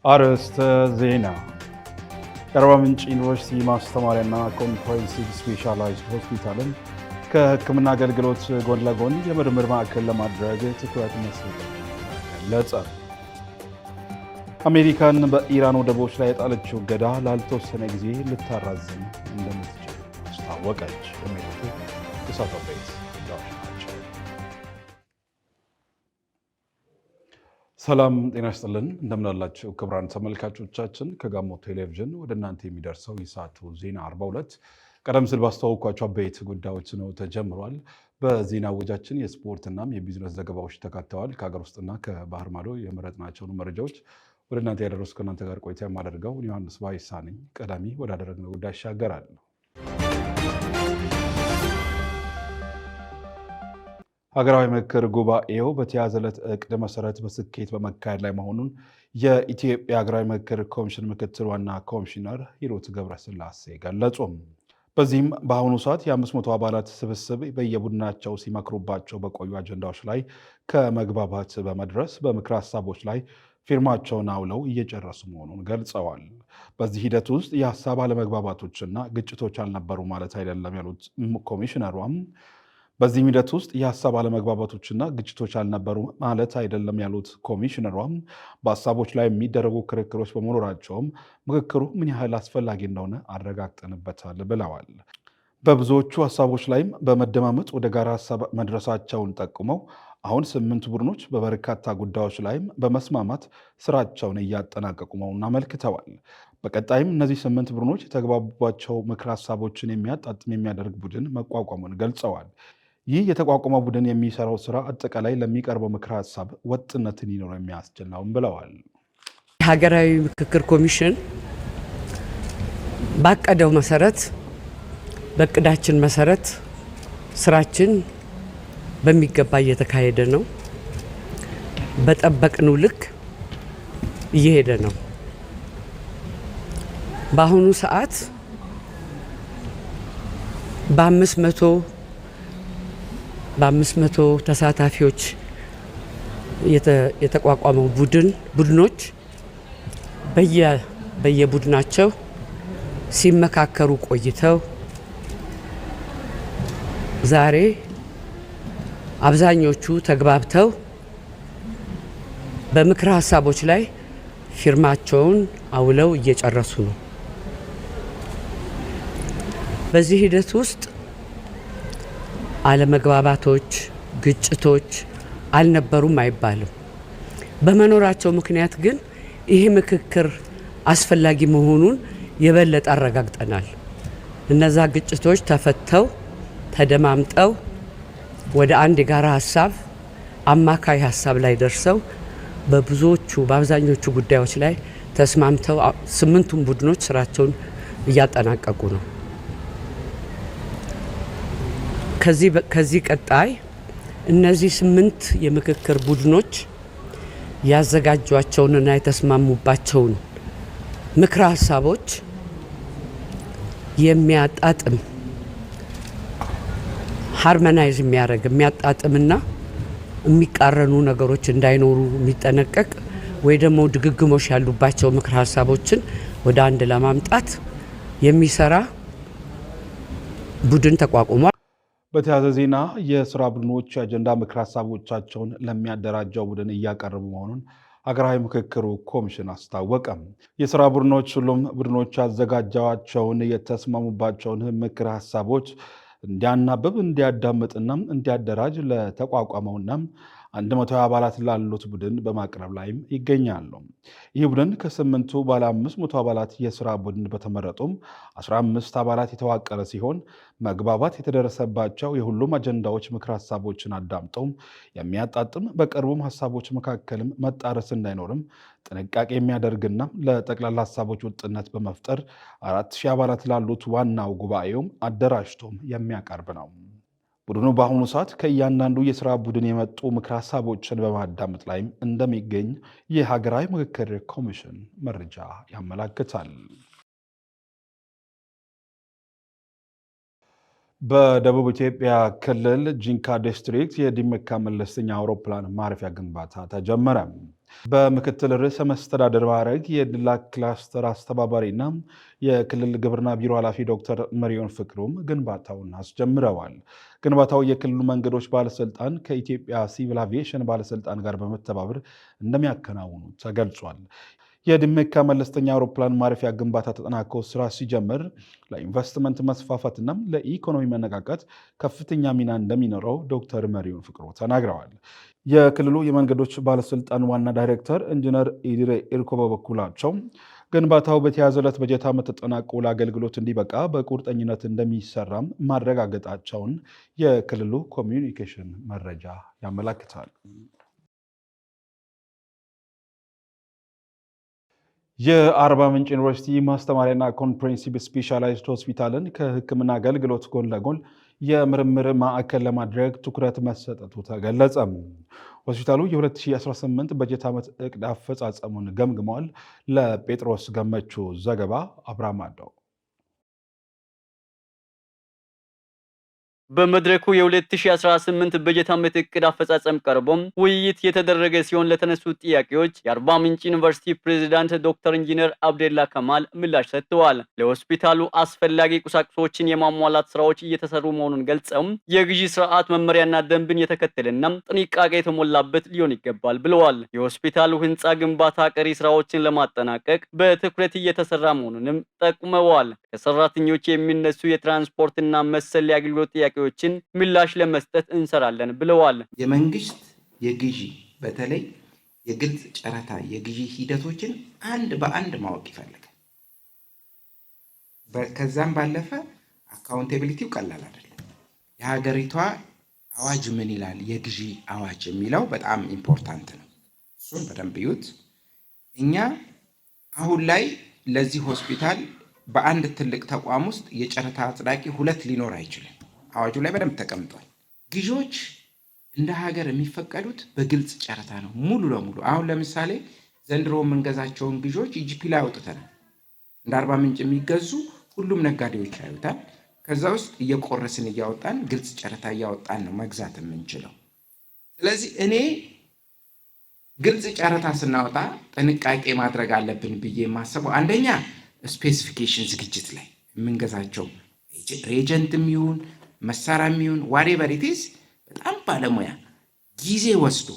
አርዕስተ ዜና። የአርባ ምንጭ ዩኒቨርሲቲ ማስተማሪያና ኮምፕሬሄንሲቭ ስፔሻላይዝድ ሆስፒታልን ከሕክምና አገልግሎት ጎን ለጎን የምርምር ማዕከል ለማድረግ ትኩረት መስጠት ገለጸ። አሜሪካን በኢራን ወደቦች ላይ የጣለችው እገዳ ላልተወሰነ ጊዜ ልታራዝም እንደምትችል አስታወቀች። የሚሉት የሳተው ቤት ናቸው። ሰላም ጤና ይስጥልን፣ እንደምናላችሁ ክቡራን ተመልካቾቻችን። ከጋሞ ቴሌቪዥን ወደ እናንተ የሚደርሰው የሰዓቱ ዜና 42 ቀደም ሲል ባስተዋወቅኳቸው አበይት ጉዳዮች ነው ተጀምሯል። በዜና ወጃችን የስፖርትናም የቢዝነስ ዘገባዎች ተካተዋል። ከሀገር ውስጥና ከባህር ማዶ የመረጥናቸውን መረጃዎች ወደ እናንተ ያደረሱ ከእናንተ ጋር ቆይታ የማደርገው ዮሐንስ ባይሳ ነኝ። ቀዳሚ ወዳደረግነው ጉዳይ ይሻገራል። ሀገራዊ ምክክር ጉባኤው በተያዘለት እቅድ መሰረት በስኬት በመካሄድ ላይ መሆኑን የኢትዮጵያ ሀገራዊ ምክክር ኮሚሽን ምክትል ዋና ኮሚሽነር ሂሩት ገብረስላሴ ገለጹ። በዚህም በአሁኑ ሰዓት የ500 አባላት ስብስብ በየቡድናቸው ሲመክሩባቸው በቆዩ አጀንዳዎች ላይ ከመግባባት በመድረስ በምክር ሀሳቦች ላይ ፊርማቸውን አውለው እየጨረሱ መሆኑን ገልጸዋል። በዚህ ሂደት ውስጥ የሀሳብ አለመግባባቶችና ግጭቶች አልነበሩ ማለት አይደለም ያሉት ኮሚሽነሯም በዚህ ሂደት ውስጥ የሀሳብ አለመግባባቶችና ግጭቶች አልነበሩ ማለት አይደለም ያሉት ኮሚሽነሯም በሀሳቦች ላይ የሚደረጉ ክርክሮች በመኖራቸውም ምክክሩ ምን ያህል አስፈላጊ እንደሆነ አረጋግጠንበታል ብለዋል። በብዙዎቹ ሀሳቦች ላይም በመደማመጥ ወደ ጋራ ሀሳብ መድረሳቸውን ጠቁመው አሁን 8 ቡድኖች በበርካታ ጉዳዮች ላይም በመስማማት ስራቸውን እያጠናቀቁ መሆኑን አመልክተዋል። በቀጣይም እነዚህ 8 ቡድኖች የተግባቡባቸው ምክር ሀሳቦችን የሚያጣጥም የሚያደርግ ቡድን መቋቋሙን ገልጸዋል። ይህ የተቋቋመው ቡድን የሚሰራው ስራ አጠቃላይ ለሚቀርበው ምክር ሀሳብ ወጥነት እንዲኖር የሚያስችል ነው ብለዋል። ሀገራዊ ምክክር ኮሚሽን ባቀደው መሰረት በእቅዳችን መሰረት ስራችን በሚገባ እየተካሄደ ነው። በጠበቅነው ልክ እየሄደ ነው። በአሁኑ ሰዓት በ500 ተሳታፊዎች የተቋቋመው ቡድኖች በየቡድናቸው ሲመካከሩ ቆይተው ዛሬ አብዛኞቹ ተግባብተው በምክር ሀሳቦች ላይ ፊርማቸውን አውለው እየጨረሱ ነው። በዚህ ሂደት ውስጥ አለመግባባቶች፣ ግጭቶች አልነበሩም አይባልም። በመኖራቸው ምክንያት ግን ይህ ምክክር አስፈላጊ መሆኑን የበለጠ አረጋግጠናል። እነዛ ግጭቶች ተፈተው ተደማምጠው ወደ አንድ የጋራ ሀሳብ አማካይ ሀሳብ ላይ ደርሰው በአብዛኞቹ ጉዳዮች ላይ ተስማምተው 8ቱም ቡድኖች ስራቸውን እያጠናቀቁ ነው። ከዚህ ቀጣይ እነዚህ 8 የምክክር ቡድኖች ያዘጋጇቸውንና የተስማሙባቸውን ምክረ ሀሳቦች የሚያጣጥም ሃርመናይዝ የሚያጣጥምና የሚቃረኑ ነገሮች እንዳይኖሩ የሚጠነቀቅ ወይ ደግሞ ድግግሞሽ ያሉባቸው ምክር ሀሳቦችን ወደ አንድ ለማምጣት የሚሰራ ቡድን ተቋቁሟል። በተያያዘ ዜና የስራ ቡድኖች የአጀንዳ ምክር ሀሳቦቻቸውን ለሚያደራጀው ቡድን እያቀረቡ መሆኑን ሀገራዊ ምክክሩ ኮሚሽን አስታወቀም። የስራ ቡድኖች ሁሉም ቡድኖች ያዘጋጇቸውን የተስማሙባቸውን ምክር ሀሳቦች እንዲያናብብ እንዲያዳምጥና እንዲያደራጅ ለተቋቋመውና 120 አባላት ላሉት ቡድን በማቅረብ ላይም ይገኛሉ። ይህ ቡድን ከ8ቱ ባለ 500 አባላት የስራ ቡድን በተመረጡም 15 አባላት የተዋቀረ ሲሆን መግባባት የተደረሰባቸው የሁሉም አጀንዳዎች ምክር ሀሳቦችን አዳምጠው የሚያጣጥም በቅርቡም ሀሳቦች መካከልም መጣረስ እንዳይኖርም ጥንቃቄ የሚያደርግና ለጠቅላላ ሀሳቦች ውጥነት በመፍጠር 4000 አባላት ላሉት ዋናው ጉባኤውም አደራጅቶም የሚያቀርብ ነው። ቡድኑ በአሁኑ ሰዓት ከእያንዳንዱ የስራ ቡድን የመጡ ምክር ሀሳቦችን በማዳመጥ ላይም እንደሚገኝ የሀገራዊ ምክክር ኮሚሽን መረጃ ያመላክታል። በደቡብ ኢትዮጵያ ክልል ጂንካ ዲስትሪክት የዲመካ መለስተኛ አውሮፕላን ማረፊያ ግንባታ ተጀመረ። በምክትል ርዕሰ መስተዳድር ማዕረግ የዲላ ክላስተር አስተባባሪና የክልል ግብርና ቢሮ ኃላፊ ዶክተር መሪዮን ፍቅሩም ግንባታውን አስጀምረዋል። ግንባታው የክልሉ መንገዶች ባለስልጣን ከኢትዮጵያ ሲቪል አቪዬሽን ባለስልጣን ጋር በመተባበር እንደሚያከናውኑ ተገልጿል። የድሜካ መለስተኛ አውሮፕላን ማረፊያ ግንባታ ተጠናቆ ስራ ሲጀምር ለኢንቨስትመንት መስፋፋትና ለኢኮኖሚ መነቃቃት ከፍተኛ ሚና እንደሚኖረው ዶክተር መሪዮን ፍቅሩ ተናግረዋል። የክልሉ የመንገዶች ባለስልጣን ዋና ዳይሬክተር ኢንጂነር ኢድሬ ኢርኮ በበኩላቸው ግንባታው በተያዘለት በጀት ዓመት ተጠናቆ ለአገልግሎት እንዲበቃ በቁርጠኝነት እንደሚሰራም ማረጋገጣቸውን የክልሉ ኮሚዩኒኬሽን መረጃ ያመለክታል። የአርባ ምንጭ ዩኒቨርሲቲ ማስተማሪያና ኮምፕሬሄንሲቭ ስፔሻላይዝድ ሆስፒታልን ከሕክምና አገልግሎት ጎን ለጎን የምርምር ማዕከል ለማድረግ ትኩረት መሰጠቱ ተገለጸ። ሆስፒታሉ የ2018 በጀት ዓመት እቅድ አፈጻጸሙን ገምግሟል። ለጴጥሮስ ገመቹ ዘገባ አብርሃም አለው። በመድረኩ የ2018 በጀት ዓመት እቅድ አፈጻጸም ቀርቦም ውይይት የተደረገ ሲሆን ለተነሱት ጥያቄዎች የአርባ ምንጭ ዩኒቨርሲቲ ፕሬዝዳንት ዶክተር ኢንጂነር አብደላ ከማል ምላሽ ሰጥተዋል። ለሆስፒታሉ አስፈላጊ ቁሳቁሶችን የማሟላት ስራዎች እየተሰሩ መሆኑን ገልጸው የግዢ ስርዓት መመሪያና ደንብን የተከተለና ጥንቃቄ የተሞላበት ሊሆን ይገባል ብለዋል። የሆስፒታሉ ህንፃ ግንባታ ቀሪ ስራዎችን ለማጠናቀቅ በትኩረት እየተሰራ መሆኑንም ጠቁመዋል። ከሰራተኞች የሚነሱ የትራንስፖርትና መሰል የአገልግሎት ጥያቄዎችን ምላሽ ለመስጠት እንሰራለን ብለዋል። የመንግስት የግዢ በተለይ የግልጽ ጨረታ የግዢ ሂደቶችን አንድ በአንድ ማወቅ ይፈልጋል። ከዛም ባለፈ አካውንቴቢሊቲው ቀላል አይደለም። የሀገሪቷ አዋጅ ምን ይላል? የግዢ አዋጅ የሚለው በጣም ኢምፖርታንት ነው። እሱን በደንብ ይዩት። እኛ አሁን ላይ ለዚህ ሆስፒታል በአንድ ትልቅ ተቋም ውስጥ የጨረታ አጽዳቂ 2 ሊኖር አይችልም። አዋጁ ላይ በደንብ ተቀምጧል። ግዢዎች እንደ ሀገር የሚፈቀዱት በግልጽ ጨረታ ነው ሙሉ ለሙሉ። አሁን ለምሳሌ ዘንድሮ የምንገዛቸውን ግዢዎች ኢጂፒ ላይ አውጥተናል። እንደ አርባ ምንጭ የሚገዙ ሁሉም ነጋዴዎች ያዩታል። ከዛ ውስጥ እየቆረስን እያወጣን ግልጽ ጨረታ እያወጣን ነው መግዛት የምንችለው። ስለዚህ እኔ ግልጽ ጨረታ ስናወጣ ጥንቃቄ ማድረግ አለብን ብዬ የማስበው አንደኛ ስፔሲፊኬሽን ዝግጅት ላይ የምንገዛቸው ሬጀንትም ይሁን መሳሪያም ይሁን ዋሬቨር ኢት ኢዝ በጣም ባለሙያ ጊዜ ወስዶ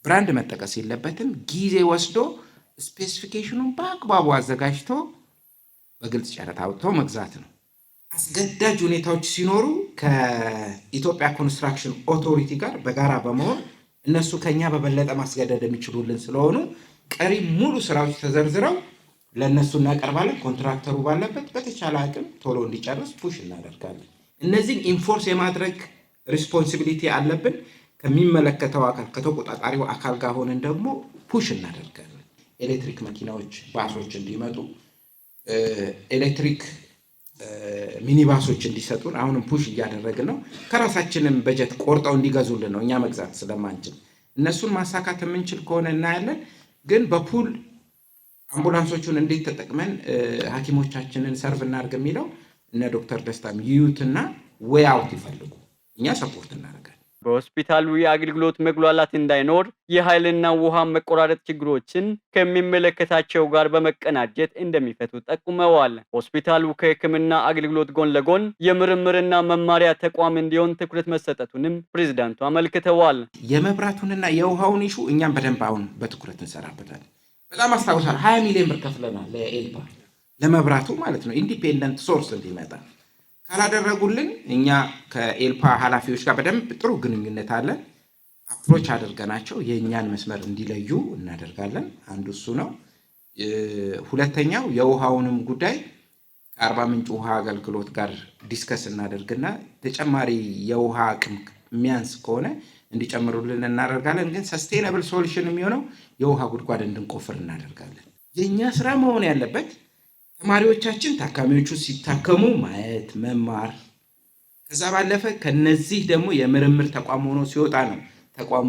ብራንድ መጠቀስ የለበትም። ጊዜ ወስዶ ስፔሲፊኬሽኑን በአግባቡ አዘጋጅቶ በግልጽ ጨረታ አውጥቶ መግዛት ነው። አስገዳጅ ሁኔታዎች ሲኖሩ ከኢትዮጵያ ኮንስትራክሽን ኦቶሪቲ ጋር በጋራ በመሆን እነሱ ከኛ በበለጠ ማስገደድ የሚችሉልን ስለሆኑ ቀሪ ሙሉ ስራዎች ተዘርዝረው ለነሱ እናቀርባለን። ኮንትራክተሩ ባለበት በተቻለ አቅም ቶሎ እንዲጨርስ ፑሽ እናደርጋለን። እነዚህን ኢንፎርስ የማድረግ ሪስፖንሲቢሊቲ አለብን። ከሚመለከተው አካል ከተቆጣጣሪው አካል ጋር ሆነን ደግሞ ፑሽ እናደርጋለን። ኤሌክትሪክ መኪናዎች፣ ባሶች እንዲመጡ፣ ኤሌክትሪክ ሚኒባሶች እንዲሰጡን አሁንም ፑሽ እያደረግን ነው። ከራሳችንም በጀት ቆርጠው እንዲገዙልን ነው፣ እኛ መግዛት ስለማንችል። እነሱን ማሳካት የምንችል ከሆነ እናያለን። ግን በፑል አምቡላንሶቹን እንዴት ተጠቅመን ሐኪሞቻችንን ሰርቭ እናድርግ የሚለው እነ ዶክተር ደስታም ይዩትና ዌይ አውት ይፈልጉ፣ እኛ ሰፖርት እናደርጋለን። በሆስፒታሉ የአገልግሎት መጉላላት እንዳይኖር የኃይልና ውሃ መቆራረጥ ችግሮችን ከሚመለከታቸው ጋር በመቀናጀት እንደሚፈቱ ጠቁመዋል። ሆስፒታሉ ከሕክምና አገልግሎት ጎን ለጎን የምርምርና መማሪያ ተቋም እንዲሆን ትኩረት መሰጠቱንም ፕሬዝዳንቱ አመልክተዋል። የመብራቱንና የውሃውን ኢሹ እኛም በደንብ አሁን በትኩረት እንሰራበታለን። በጣም አስታውሳለሁ 20 ሚሊዮን ብር ከፍለናል ለኤልፓ ለመብራቱ ማለት ነው። ኢንዲፔንደንት ሶርስ እንዲመጣ ካላደረጉልን እኛ ከኤልፓ ኃላፊዎች ጋር በደንብ ጥሩ ግንኙነት አለን። አፕሮች አድርገናቸው የእኛን መስመር እንዲለዩ እናደርጋለን። አንዱ እሱ ነው። ሁለተኛው የውሃውንም ጉዳይ ከአርባ ምንጭ ውሃ አገልግሎት ጋር ዲስከስ እናደርግና ተጨማሪ የውሃ አቅም የሚያንስ ከሆነ እንዲጨምሩልን እናደርጋለን። ግን ሰስቴናብል ሶሉሽን የሚሆነው የውሃ ጉድጓድ እንድንቆፍር እናደርጋለን። የእኛ ስራ መሆን ያለበት ተማሪዎቻችን ታካሚዎቹ ሲታከሙ ማየት መማር፣ ከዛ ባለፈ ከነዚህ ደግሞ የምርምር ተቋም ሆኖ ሲወጣ ነው ተቋሙ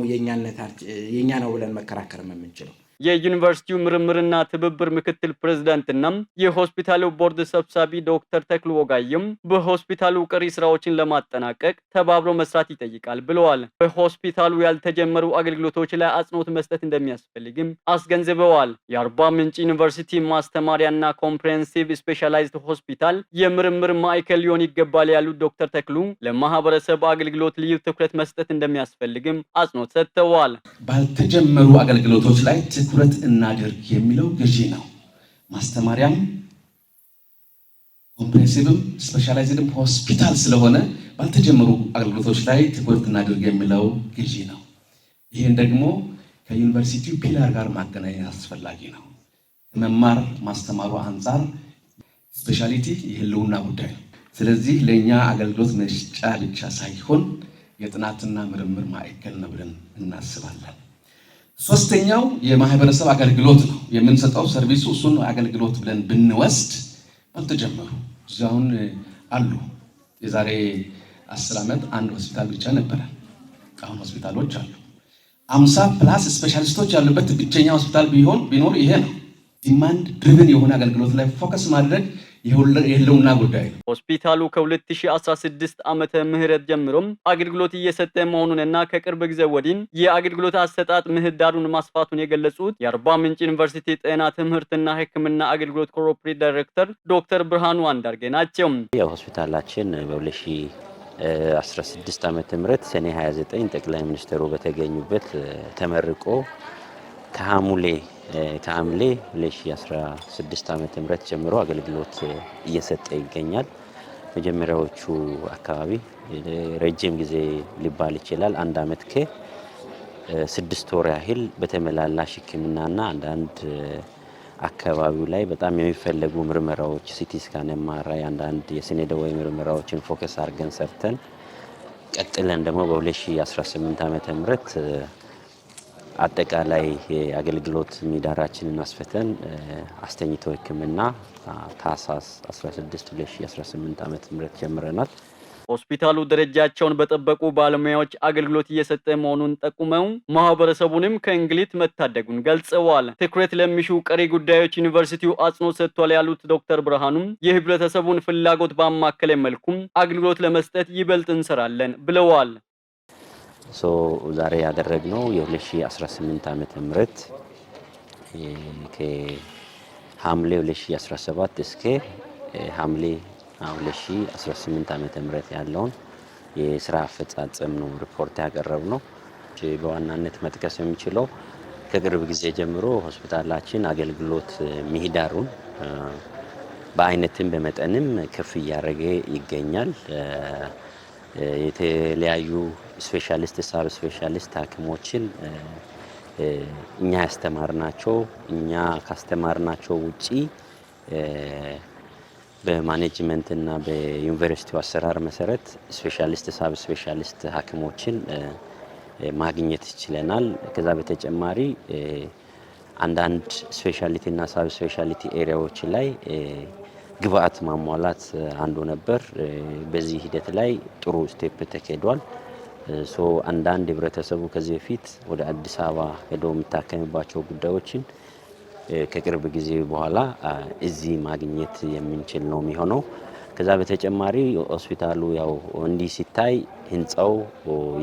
የኛ ነው ብለን መከራከር የምንችለው። የዩኒቨርሲቲው ምርምርና ትብብር ምክትል ፕሬዝዳንትና የሆስፒታሉ ቦርድ ሰብሳቢ ዶክተር ተክሉ ወጋየም በሆስፒታሉ ቀሪ ስራዎችን ለማጠናቀቅ ተባብሮ መስራት ይጠይቃል ብለዋል። በሆስፒታሉ ያልተጀመሩ አገልግሎቶች ላይ አጽንኦት መስጠት እንደሚያስፈልግም አስገንዝበዋል። የአርባ ምንጭ ዩኒቨርሲቲ ማስተማሪያና ኮምፕሬሄንሲቭ ስፔሻላይዝድ ሆስፒታል የምርምር ማዕከል ሊሆን ይገባል ያሉት ዶክተር ተክሉ ለማህበረሰብ አገልግሎት ልዩ ትኩረት መስጠት እንደሚያስፈልግም አጽንኦት ሰጥተዋል። ባልተጀመሩ አገልግሎቶች ላይ ትኩረት እናድርግ የሚለው ገዢ ነው። ማስተማሪያም ኮምፕሬሄንሲቭም ስፔሻላይዝድም ሆስፒታል ስለሆነ ባልተጀመሩ አገልግሎቶች ላይ ትኩረት እናድርግ የሚለው ገዢ ነው። ይህን ደግሞ ከዩኒቨርሲቲው ፒላር ጋር ማገናኘት አስፈላጊ ነው። ከመማር ማስተማሩ አንጻር ስፔሻሊቲ የህልውና ጉዳይ ነው። ስለዚህ ለእኛ አገልግሎት መስጫ ብቻ ሳይሆን የጥናትና ምርምር ማዕከል ነው ብለን እናስባለን። ሶስተኛው የማህበረሰብ አገልግሎት ነው። የምንሰጠው ሰርቪሱ እሱን አገልግሎት ብለን ብንወስድ ባልተጀመሩ እዚያውን አሉ። የዛሬ 10 ዓመት አንድ ሆስፒታል ብቻ ነበረ። አሁን ሆስፒታሎች አሉ። 50 ፕላስ ስፔሻሊስቶች ያሉበት ብቸኛ ሆስፒታል ቢኖር ይሄ ነው። ዲማንድ ድሪቭን የሆነ አገልግሎት ላይ ፎከስ ማድረግ የህልውና ጉዳይ ነው። ሆስፒታሉ ከ2016 ዓመተ ምህረት ጀምሮም አገልግሎት እየሰጠ መሆኑንና ከቅርብ ጊዜ ወዲህ የአገልግሎት አሰጣጥ ምህዳሩን ማስፋቱን የገለጹት የአርባ ምንጭ ዩኒቨርሲቲ ጤና ትምህርትና ሕክምና አገልግሎት ኮርፖሬት ዳይሬክተር ዶክተር ብርሃኑ አንዳርጌ ናቸው። የሆስፒታላችን በ2016 ዓመተ ምህረት ሰኔ 29 ጠቅላይ ሚኒስትሩ በተገኙበት ተመርቆ ከሐምሌ 2016 ዓመተ ምህረት ጀምሮ አገልግሎት እየሰጠ ይገኛል። መጀመሪያዎቹ አካባቢ ረጅም ጊዜ ሊባል ይችላል 1 ዓመት ከ6 ወር ያህል በተመላላሽ ሕክምናና አንዳንድ አካባቢው ላይ በጣም የሚፈለጉ ምርመራዎች ሲቲ ስካን፣ ኤምአርአይ፣ አንዳንድ የስነ ደዌ ምርመራዎችን ፎከስ አድርገን ሰርተን ቀጥለን ደግሞ በ2018 ዓመተ ምህረት አጠቃላይ የአገልግሎት ምህዳራችንን አስፈተን አስተኝቶ ሕክምና ታህሳስ 16 2018 ዓመተ ምህረት ጀምረናል። ሆስፒታሉ ደረጃቸውን በጠበቁ ባለሙያዎች አገልግሎት እየሰጠ መሆኑን ጠቁመው ማህበረሰቡንም ከእንግልት መታደጉን ገልጸዋል። ትኩረት ለሚሹ ቀሪ ጉዳዮች ዩኒቨርሲቲው አጽንኦት ሰጥቷል ያሉት ዶክተር ብርሃኑም የህብረተሰቡን ፍላጎት ባማከለ መልኩም አገልግሎት ለመስጠት ይበልጥ እንሰራለን ብለዋል። ዛሬ ያደረግነው የ2018 ዓመተ ምህረት ከሐምሌ 2017 እስከ ሐምሌ 2018 ዓመተ ምህረት ያለውን የስራ አፈጻጸም ነው ሪፖርት ያቀረብነው። በዋናነት መጥቀስ የሚችለው ከቅርብ ጊዜ ጀምሮ ሆስፒታላችን አገልግሎት ምህዳሩን በአይነትም በመጠንም ከፍ እያደረገ ይገኛል። የተለያዩ ስፔሻሊስት ሳብ ስፔሻሊስት ሐኪሞችን እኛ ያስተማርናቸው እኛ ካስተማርናቸው ውጪ በማኔጅመንት እና በዩኒቨርሲቲው አሰራር መሰረት ስፔሻሊስት ሳብ ስፔሻሊስት ሐኪሞችን ማግኘት ይችላል። ከዛ በተጨማሪ አንዳንድ ስፔሻሊቲ እና ሳብ ስፔሻሊቲ ኤሪያዎች ላይ ግብአት ማሟላት አንዱ ነበር። በዚህ ሂደት ላይ ጥሩ ስቴፕ ተካሂዷል። አንዳንድ ህብረተሰቡ ከዚህ በፊት ወደ አዲስ አበባ ሄዶ የሚታከምባቸው ጉዳዮችን ከቅርብ ጊዜ በኋላ እዚህ ማግኘት የምንችል ነው የሚሆነው። ከዛ በተጨማሪ ሆስፒታሉ ያው እንዲህ ሲታይ ህንጻው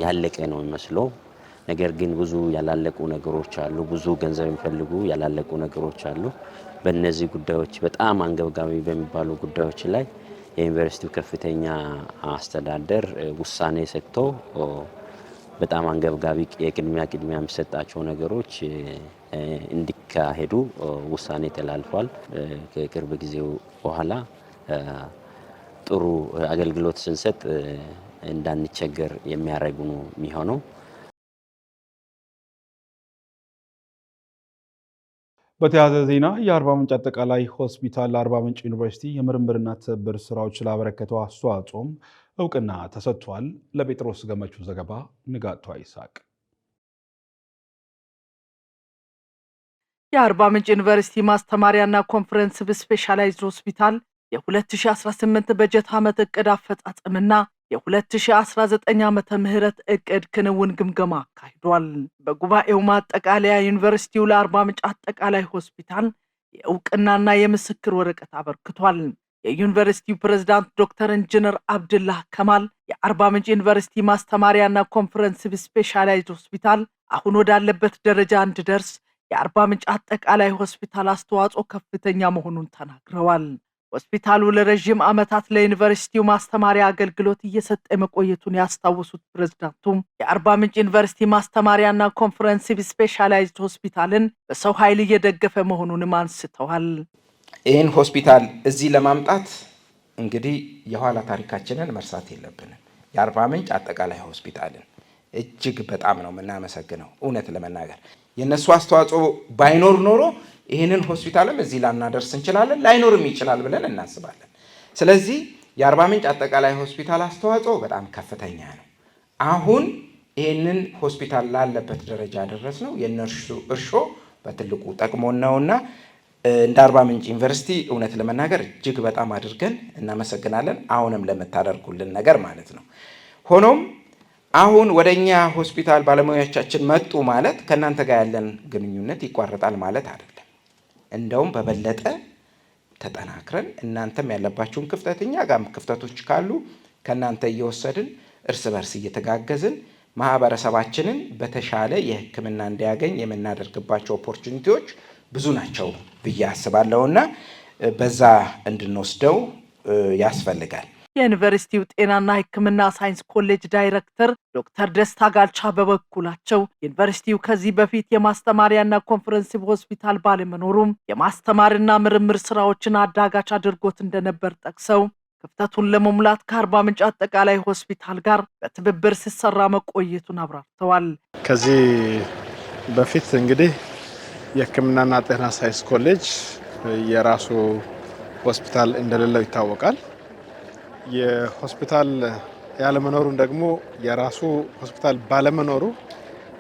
ያለቀ ነው የሚመስለው። ነገር ግን ብዙ ያላለቁ ነገሮች አሉ። ብዙ ገንዘብ የሚፈልጉ ያላለቁ ነገሮች አሉ። በእነዚህ ጉዳዮች በጣም አንገብጋቢ በሚባሉ ጉዳዮች ላይ የዩኒቨርሲቲው ከፍተኛ አስተዳደር ውሳኔ ሰጥቶ በጣም አንገብጋቢ ቅድሚያ የሚሰጣቸው ነገሮች እንዲካሄዱ ውሳኔ ተላልፏል። ከቅርብ ጊዜው በኋላ ጥሩ አገልግሎት ስንሰጥ እንዳንቸገር የሚያደርጉ ነው የሚሆነው። በተያያዘ ዜና የአርባ ምንጭ አጠቃላይ ሆስፒታል ለአርባ ምንጭ ዩኒቨርሲቲ የምርምርና ትብብር ስራዎች ላበረከተው አስተዋጽኦም እውቅና ተሰጥቷል። ለጴጥሮስ ገመቹ ዘገባ ንጋቱ ይስሐቅ። የአርባ ምንጭ ዩኒቨርሲቲ ማስተማሪያና ኮንፈረንሲቭ ስፔሻላይዝድ ሆስፒታል የ2018 በጀት ዓመት እቅድ አፈጻጸምና የ2019 ዓመተ ምህረት እቅድ ክንውን ግምገማ አካሂዷል። በጉባኤው ማጠቃለያ ዩኒቨርሲቲው ለአርባ ምንጭ አጠቃላይ ሆስፒታል የእውቅናና የምስክር ወረቀት አበርክቷል። የዩኒቨርሲቲው ፕሬዝዳንት ዶክተር ኢንጂነር አብደላህ ከማል የአርባ ምንጭ ዩኒቨርሲቲ ማስተማሪያና ኮንፈረንሲቭ ስፔሻላይዝድ ሆስፒታል አሁን ወዳለበት ደረጃ እንዲደርስ የአርባ ምንጭ አጠቃላይ ሆስፒታል አስተዋጽኦ ከፍተኛ መሆኑን ተናግረዋል። ሆስፒታሉ ለረጅም ዓመታት ለዩኒቨርሲቲው ማስተማሪያ አገልግሎት እየሰጠ መቆየቱን ያስታወሱት ፕሬዝዳንቱም የአርባ ምንጭ ዩኒቨርሲቲ ማስተማሪያና ኮንፈረንሲቭ ስፔሻላይዝድ ሆስፒታልን በሰው ኃይል እየደገፈ መሆኑንም አንስተዋል። ይህን ሆስፒታል እዚህ ለማምጣት እንግዲህ የኋላ ታሪካችንን መርሳት የለብንም። የአርባ ምንጭ አጠቃላይ ሆስፒታልን እጅግ በጣም ነው የምናመሰግነው። እውነት ለመናገር የነሱ አስተዋጽኦ ባይኖር ኖሮ ይህንን ሆስፒታልም እዚህ ላናደርስ እንችላለን፣ ላይኖርም ይችላል ብለን እናስባለን። ስለዚህ የአርባ ምንጭ አጠቃላይ ሆስፒታል አስተዋጽኦ በጣም ከፍተኛ ነው። አሁን ይህንን ሆስፒታል ላለበት ደረጃ ደረስ ነው የነርሱ እርሾ በትልቁ ጠቅሞን ነውና እንደ አርባ ምንጭ ዩኒቨርሲቲ እውነት ለመናገር እጅግ በጣም አድርገን እናመሰግናለን። አሁንም ለምታደርጉልን ነገር ማለት ነው። ሆኖም አሁን ወደኛ ሆስፒታል ባለሙያዎቻችን መጡ ማለት ከእናንተ ጋር ያለን ግንኙነት ይቋረጣል ማለት አይደለም። እንደውም በበለጠ ተጠናክረን እናንተም ያለባችሁን ክፍተት እኛ ጋርም ክፍተቶች ካሉ ከእናንተ እየወሰድን እርስ በርስ እየተጋገዝን ማህበረሰባችንን በተሻለ የሕክምና እንዲያገኝ የምናደርግባቸው ኦፖርቹኒቲዎች ብዙ ናቸው ብዬ አስባለሁና በዛ እንድንወስደው ያስፈልጋል። የዩኒቨርሲቲው ጤናና ሕክምና ሳይንስ ኮሌጅ ዳይሬክተር ዶክተር ደስታ ጋልቻ በበኩላቸው ዩኒቨርሲቲው ከዚህ በፊት የማስተማሪያና ኮንፈረንሲቭ ሆስፒታል ባለመኖሩም የማስተማርና ምርምር ስራዎችን አዳጋች አድርጎት እንደነበር ጠቅሰው ክፍተቱን ለመሙላት ከአርባ ምንጭ አጠቃላይ ሆስፒታል ጋር በትብብር ሲሰራ መቆየቱን አብራርተዋል። ከዚህ በፊት እንግዲህ የሕክምናና ጤና ሳይንስ ኮሌጅ የራሱ ሆስፒታል እንደሌለው ይታወቃል። የሆስፒታል ያለመኖሩን ደግሞ የራሱ ሆስፒታል ባለመኖሩ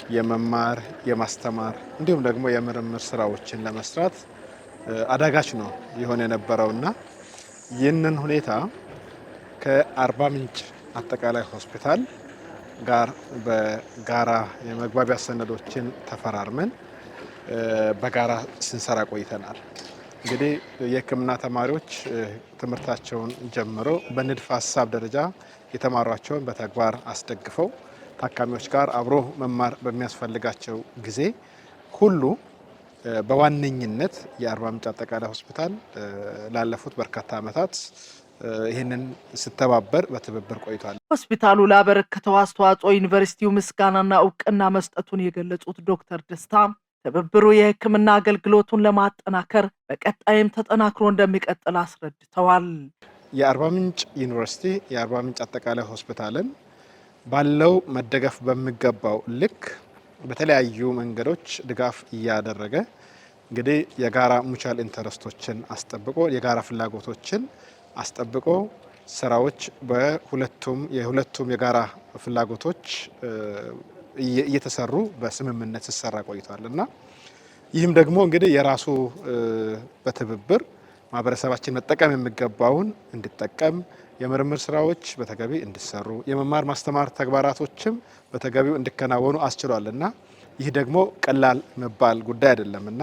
የመማር የማስተማር እንዲሁም ደግሞ የምርምር ስራዎችን ለመስራት አዳጋች ነው የሆነ የነበረውና ይህንን ሁኔታ ከአርባ ምንጭ አጠቃላይ ሆስፒታል ጋር በጋራ የመግባቢያ ሰነዶችን ተፈራርመን በጋራ ስንሰራ ቆይተናል። እንግዲህ የሕክምና ተማሪዎች ትምህርታቸውን ጀምሮ በንድፈ ሀሳብ ደረጃ የተማሯቸውን በተግባር አስደግፈው ታካሚዎች ጋር አብሮ መማር በሚያስፈልጋቸው ጊዜ ሁሉ በዋነኝነት የአርባ ምንጭ አጠቃላይ ሆስፒታል ላለፉት በርካታ ዓመታት ይህንን ስተባበር በትብብር ቆይቷል። ሆስፒታሉ ላበረከተው አስተዋጽኦ ዩኒቨርሲቲው ምስጋናና እውቅና መስጠቱን የገለጹት ዶክተር ደስታ ትብብሩ የሕክምና አገልግሎቱን ለማጠናከር በቀጣይም ተጠናክሮ እንደሚቀጥል አስረድተዋል። የአርባ ምንጭ ዩኒቨርሲቲ የአርባ ምንጭ አጠቃላይ ሆስፒታልን ባለው መደገፍ በሚገባው ልክ በተለያዩ መንገዶች ድጋፍ እያደረገ እንግዲህ የጋራ ሙቹዋል ኢንተረስቶችን አስጠብቆ የጋራ ፍላጎቶችን አስጠብቆ ስራዎች የሁለቱም የጋራ ፍላጎቶች እየተሰሩ በስምምነት ሲሰራ ቆይቷል እና ይህም ደግሞ እንግዲህ የራሱ በትብብር ማህበረሰባችን መጠቀም የሚገባውን እንዲጠቀም የምርምር ስራዎች በተገቢ እንዲሰሩ የመማር ማስተማር ተግባራቶችም በተገቢው እንዲከናወኑ አስችሏል እና ይህ ደግሞ ቀላል መባል ጉዳይ አይደለም እና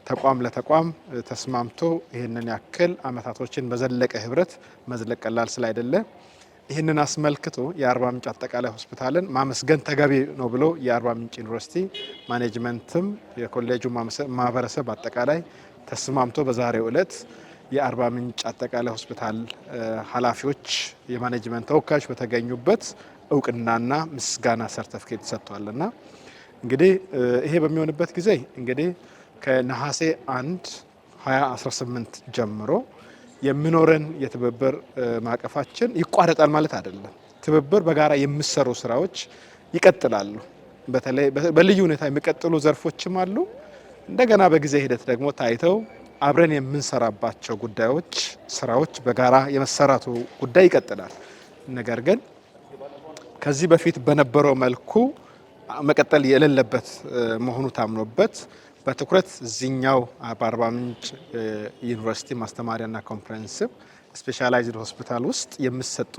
ተቋም ለተቋም ተስማምቶ ይህንን ያክል አመታቶችን በዘለቀ ህብረት መዝለቅ ቀላል ስላይደለ ይህንን አስመልክቶ የአርባ ምንጭ አጠቃላይ ሆስፒታልን ማመስገን ተገቢ ነው ብሎ የአርባ ምንጭ ዩኒቨርሲቲ ማኔጅመንትም የኮሌጁ ማህበረሰብ አጠቃላይ ተስማምቶ በዛሬው ዕለት የአርባ ምንጭ አጠቃላይ ሆስፒታል ኃላፊዎች የማኔጅመንት ተወካዮች በተገኙበት እውቅናና ምስጋና ሰርተፍኬት ተሰጥቷልና እንግዲህ ይሄ በሚሆንበት ጊዜ እንግዲህ ከነሐሴ 1 2018 ጀምሮ የሚኖረን የትብብር ማዕቀፋችን ይቋረጣል ማለት አይደለም። ትብብር በጋራ የሚሰሩ ስራዎች ይቀጥላሉ። በተለይ በልዩ ሁኔታ የሚቀጥሉ ዘርፎችም አሉ። እንደገና በጊዜ ሂደት ደግሞ ታይተው አብረን የምንሰራባቸው ጉዳዮች፣ ስራዎች በጋራ የመሰራቱ ጉዳይ ይቀጥላል። ነገር ግን ከዚህ በፊት በነበረው መልኩ መቀጠል የሌለበት መሆኑ ታምኖበት በትኩረት እዚህኛው በአርባ ምንጭ ዩኒቨርሲቲ ማስተማሪያና ኮንፈረንሲቭ ስፔሻላይዝድ ሆስፒታል ውስጥ የሚሰጡ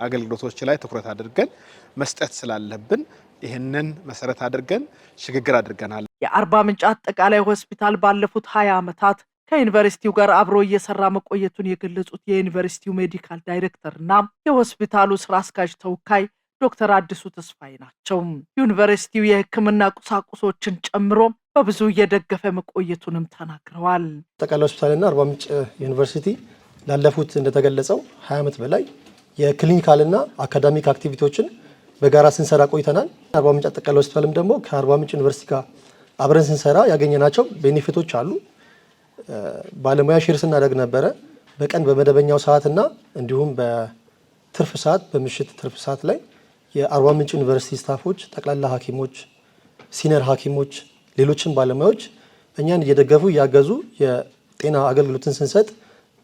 አገልግሎቶች ላይ ትኩረት አድርገን መስጠት ስላለብን ይህንን መሰረት አድርገን ሽግግር አድርገናል። የአርባ ምንጭ አጠቃላይ ሆስፒታል ባለፉት 20 ዓመታት ከዩኒቨርሲቲው ጋር አብሮ እየሰራ መቆየቱን የገለጹት የዩኒቨርሲቲው ሜዲካል ዳይሬክተርና የሆስፒታሉ ስራ አስኪያጅ ተወካይ ዶክተር አዲሱ ተስፋዬ ናቸው። ዩኒቨርሲቲው የሕክምና ቁሳቁሶችን ጨምሮ በብዙ እየደገፈ መቆየቱንም ተናግረዋል። አጠቃላይ ሆስፒታልና አርባ ምንጭ ዩኒቨርሲቲ ላለፉት እንደተገለጸው 20 ዓመት በላይ የክሊኒካልና አካዳሚክ አክቲቪቲዎችን በጋራ ስንሰራ ቆይተናል። አርባ ምንጭ አጠቃላይ ሆስፒታልም ደግሞ ከአርባ ምንጭ ዩኒቨርሲቲ ጋር አብረን ስንሰራ ያገኘናቸው ቤኔፊቶች አሉ። ባለሙያ ሼር ስናደርግ ነበረ። በቀን በመደበኛው ሰዓትና እንዲሁም በትርፍ ሰዓት በምሽት ትርፍ ሰዓት ላይ የአርባ ምንጭ ዩኒቨርሲቲ ስታፎች፣ ጠቅላላ ሐኪሞች፣ ሲኒየር ሐኪሞች፣ ሌሎችም ባለሙያዎች እኛን እየደገፉ እያገዙ የጤና አገልግሎትን ስንሰጥ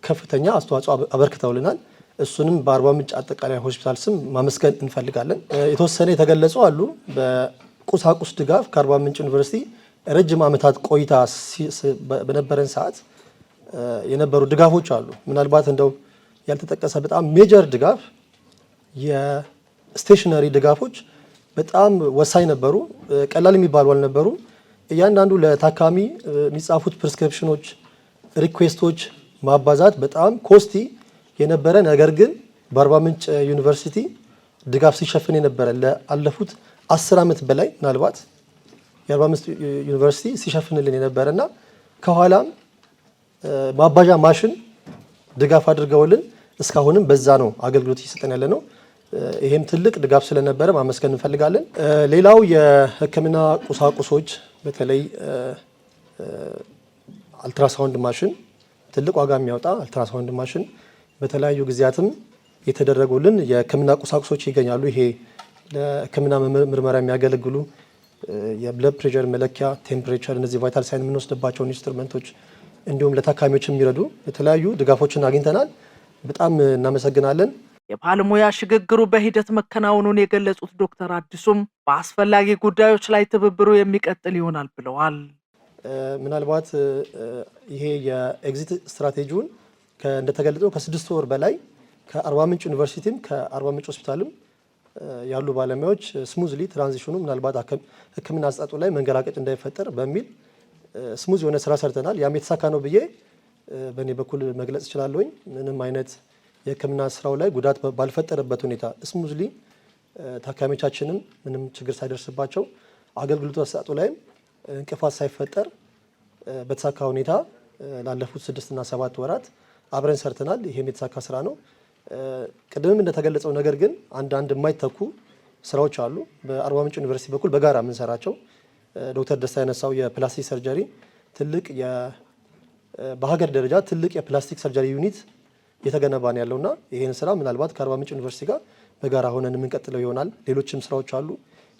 ከፍተኛ አስተዋጽኦ አበርክተውልናል። እሱንም በአርባ ምንጭ አጠቃላይ ሆስፒታል ስም ማመስገን እንፈልጋለን። የተወሰነ የተገለጹ አሉ። በቁሳቁስ ድጋፍ ከአርባ ምንጭ ዩኒቨርሲቲ ረጅም ዓመታት ቆይታ በነበረን ሰዓት የነበሩ ድጋፎች አሉ። ምናልባት እንደው ያልተጠቀሰ በጣም ሜጀር ድጋፍ የስቴሽነሪ ድጋፎች በጣም ወሳኝ ነበሩ። ቀላል የሚባሉ አልነበሩ። እያንዳንዱ ለታካሚ የሚጻፉት ፕሪስክሪፕሽኖች፣ ሪኩዌስቶች ማባዛት በጣም ኮስቲ የነበረ ነገር ግን በአርባ ምንጭ ዩኒቨርሲቲ ድጋፍ ሲሸፍን የነበረ ለአለፉት 10 ዓመት በላይ ምናልባት የአርባ ምንጭ ዩኒቨርሲቲ ሲሸፍንልን የነበረና ከኋላም ማባዣ ማሽን ድጋፍ አድርገውልን እስካሁንም በዛ ነው አገልግሎት እየሰጠን ያለ ነው። ይሄም ትልቅ ድጋፍ ስለነበረ ማመስገን እንፈልጋለን። ሌላው የሕክምና ቁሳቁሶች በተለይ አልትራሳውንድ ማሽን ትልቅ ዋጋ የሚያወጣ አልትራሳውንድ ማሽን በተለያዩ ጊዜያትም የተደረጉልን የሕክምና ቁሳቁሶች ይገኛሉ። ይሄ ለሕክምና ምርመራ የሚያገለግሉ የብለድ ፕሬሸር መለኪያ፣ ቴምፕሬቸር፣ እነዚህ ቫይታል ሳይን የምንወስድባቸውን ኢንስትሩመንቶች እንዲሁም ለታካሚዎች የሚረዱ የተለያዩ ድጋፎችን አግኝተናል። በጣም እናመሰግናለን። የባለሙያ ሽግግሩ በሂደት መከናወኑን የገለጹት ዶክተር አዲሱም በአስፈላጊ ጉዳዮች ላይ ትብብሩ የሚቀጥል ይሆናል ብለዋል። ምናልባት ይሄ የኤግዚት ስትራቴጂውን እንደተገለጸው ከ6 ወር በላይ ከአርባ ምንጭ ዩኒቨርሲቲም ከአርባ ምንጭ ሆስፒታልም ያሉ ባለሙያዎች ስሙዝሊ ትራንዚሽኑ ምናልባት ሕክምና አሰጣጡ ላይ መንገራቀጭ እንዳይፈጠር በሚል ስሙዝ የሆነ ስራ ሰርተናል። ያም የተሳካ ነው ብዬ በእኔ በኩል መግለጽ እችላለሁኝ። ምንም አይነት የሕክምና ስራው ላይ ጉዳት ባልፈጠረበት ሁኔታ ስሙዝሊ ታካሚዎቻችንም ምንም ችግር ሳይደርስባቸው አገልግሎቱ አሰጣጡ ላይም እንቅፋት ሳይፈጠር በተሳካ ሁኔታ ላለፉት 6 እና 7 ወራት አብረን ሰርተናል። ይሄም የተሳካ ስራ ነው። ቅድምም እንደተገለጸው ነገር ግን አንዳንድ የማይተኩ ስራዎች አሉ። በአርባ ምንጭ ዩኒቨርሲቲ በኩል በጋራ የምንሰራቸው ዶክተር ደስታ ያነሳው የፕላስቲክ ሰርጀሪ ትልቅ በሀገር ደረጃ ትልቅ የፕላስቲክ ሰርጀሪ ዩኒት እየተገነባ ነው ያለውና ይሄን ስራ ምናልባት ከአርባ ምንጭ ዩኒቨርሲቲ ጋር በጋራ ሆነን የምንቀጥለው ይሆናል። ሌሎችም ስራዎች አሉ።